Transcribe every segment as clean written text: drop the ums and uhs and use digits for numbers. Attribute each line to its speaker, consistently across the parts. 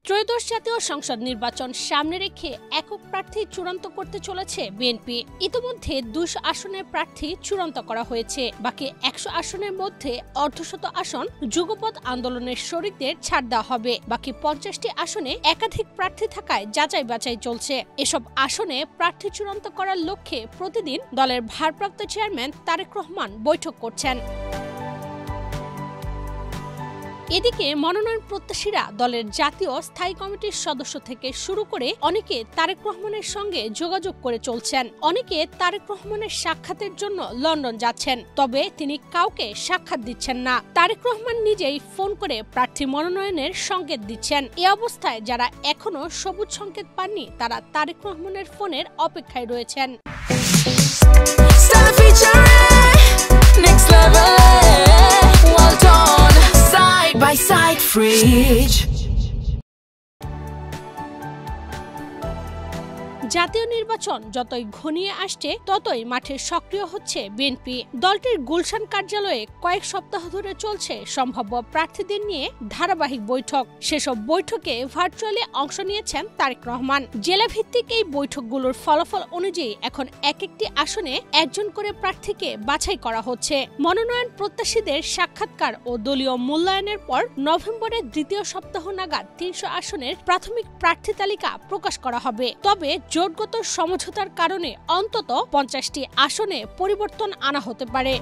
Speaker 1: ত্রয়োদশ জাতীয় সংসদ নির্বাচন সামনে রেখে একক প্রার্থী চূড়ান্ত করতে চলেছে বিএনপি। ইতিমধ্যে ২০০ আসনের প্রার্থী চূড়ান্ত করা হয়েছে। বাকি ১০০ আসনের মধ্যে অর্ধশত আসন যুগপৎ আন্দোলনের শরিকদের ছাড় দেওয়া হবে। বাকি ৫০টি আসনে একাধিক প্রার্থী থাকায় যাচাই বাছাই চলছে। এসব আসনে প্রার্থী চূড়ান্ত করার লক্ষ্যে প্রতিদিন দলের ভারপ্রাপ্ত চেয়ারম্যান তারেক রহমান বৈঠক করছেন। এদিকে মনোনয়ন প্রত্যাশীরা দলের জাতীয় স্থায়ী কমিটির সদস্য থেকে শুরু করে অনেকে তারেক রহমানের সঙ্গে যোগাযোগ করে চলছেন। অনেকে তারেক রহমানের সাক্ষাতের জন্য লন্ডন যাচ্ছেন, তবে তিনি কাউকে সাক্ষাৎ দিচ্ছেন না। তারেক রহমান নিজেই ফোন করে প্রার্থী মনোনয়নের সংকেত দিচ্ছেন। এ অবস্থায় যারা এখনো সবুজ সংকেত পাননি তারা তারেক রহমানের ফোনের অপেক্ষায় রয়েছেন। জাতীয় নির্বাচন যতই ঘনিয়ে আসছে ততই মাঠে সক্রিয় হচ্ছে বিএনপি। দলটির গুলশান কার্যালয়ে কয়েক সপ্তাহ ধরে চলছে সম্ভাব্য প্রার্থীদের নিয়ে ধারাবাহিক বৈঠক। সেসব বৈঠকে ভার্চুয়ালি অংশ নিয়েছেন তারেক রহমান। জেলা ভিত্তিক এই বৈঠকগুলোর ফলাফল অনুযায়ী এখন এক একটি আসনে একজন করে প্রার্থীকে বাছাই করা হচ্ছে। মনোনয়ন প্রত্যাশীদের সাক্ষাৎকার ও দলীয় মূল্যায়নের পর নভেম্বরের দ্বিতীয় সপ্তাহ নাগাদ ৩০০ আসনের প্রাথমিক প্রার্থী তালিকা প্রকাশ করা হবে। তবে জোটগত সমঝোতার কারণে অন্তত ৫০টি আসনে পরিবর্তন আনা হতে পারে।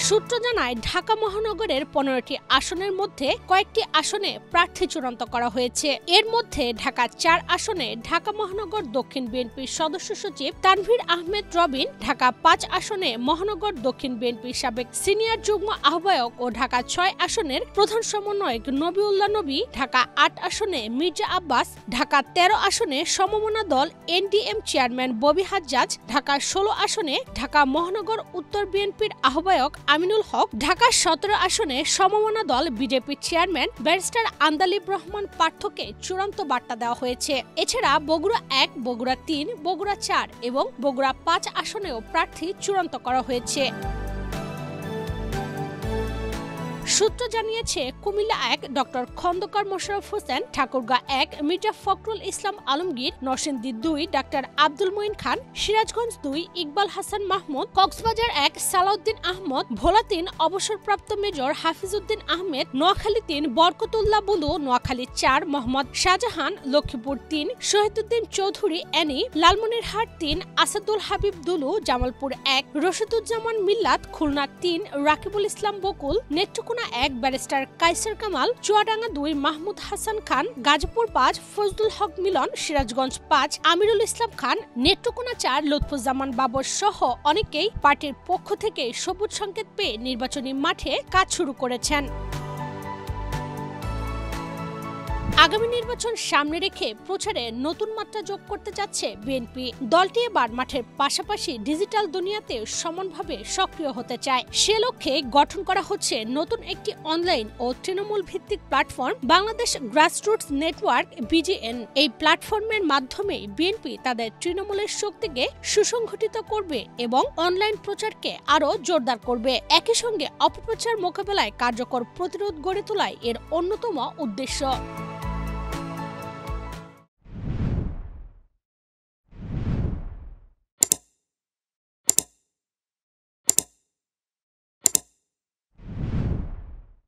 Speaker 1: সূত্র জানায়, ঢাকা মহানগরের ১৫টি আসনের মধ্যে কয়েকটি আসনে প্রার্থী চূড়ান্ত করা হয়েছে। এর মধ্যে ঢাকা ৪ আসনে ঢাকা মহানগর দক্ষিণ বিএনপির সদস্য সচিব তানভীর আহমেদ রবিন, ঢাকা ৫ আসনে মহানগর দক্ষিণ বিএনপির সাবেক সিনিয়র যুগ্ম আহ্বায়ক ও ঢাকা ৬ আসনের প্রধান সমন্বয়ক নবিউল্লাহ নবী, ঢাকা ৮ আসনে মির্জা আব্বাস, ঢাকা ১৩ আসনে সমমনা দল এনডিএম চেয়ারম্যান ববি হাজ্জাজ, ঢাকা ১৬ আসনে ঢাকা মহানগর উত্তর বিএনপির আহ্বায়ক আমিনুল হক, ঢাকা ১৭ আসনে সমমনা দল বিজেপির চেয়ারম্যান ব্যারিস্টার আন্দালিব রহমান পার্থকে চূড়ান্ত বার্তা দেওয়া হয়েছে। এছাড়া বগুড়া ১, বগুড়া ৩, বগুড়া ৪ এবং বগুড়া ৫ আসনেও প্রার্থী চূড়ান্ত করা হয়েছে। সূত্র জানিয়েছে, কুমিল্লা ১ ডক্টর খন্দকার মোশাররফ হোসেন, ঠাকুরগাঁ ১ মির্জা ফখরুল ইসলাম আলমগীর, নরসিংদী ২ ডাক্তার আব্দুল মঈন খান, সিরাজগঞ্জ ২ ইকবাল হাসান মাহমুদ, কক্সবাজার ১ সালাউদ্দিন আহমদ, ভোলা ৩ অবসরপ্রাপ্ত মেজর হাফিজউদ্দিন আহমেদ, নোয়াখালী ৩ বরকতুল্লাহ বুলু, নোয়াখালী ৪ মোহাম্মদ শাহজাহান, লক্ষ্মীপুর ৩ শহীদুদ্দিন চৌধুরী এনি, লালমনিরহাট ৩ আসাদুল হাবিব দুলু, জামালপুর ১ রশিদুজ্জামান মিল্লাত, খুলনা ৩ রাকিবুল ইসলাম বকুল, নেত্রকোনা ১ ব্যারিস্টার কায়সার কামাল, চুয়াডাঙ্গা ২ মাহমুদ হাসান খান, গাজীপুর ৫ ফজলুল হক মিলন, সিরাজগঞ্জ ৫ আমিরুল ইসলাম খান, নেত্রকোনা ৪ লুৎফুজ্জামান বাবর সহ অনেকেই পার্টির পক্ষ থেকে সবুজ সংকেত পেয়ে নির্বাচনী মাঠে কাজ শুরু করেছেন। আগামী নির্বাচন সামনে রেখে প্রচারে নতুন মাত্রা যোগ করতে যাচ্ছে বিএনপি। দলটি এবার মাঠের পাশাপাশি ডিজিটাল দুনিয়াতে সমানভাবে সক্রিয় হতে চায়। সে লক্ষ্যে গঠন করা হচ্ছে নতুন একটি অনলাইন ও তৃণমূল ভিত্তিক platform, Bangladesh grassroots network BGN। এই প্ল্যাটফর্মের মাধ্যমে বিএনপি তাদের তৃণমূলের শক্তিকে সুসংগঠিত করবে এবং অনলাইন প্রচারকে আরও জোরদার করবে। একই সঙ্গে অপপ্রচার মোকাবেলায় কার্যকর প্রতিরোধ গড়ে তোলাই এর অন্যতম উদ্দেশ্য।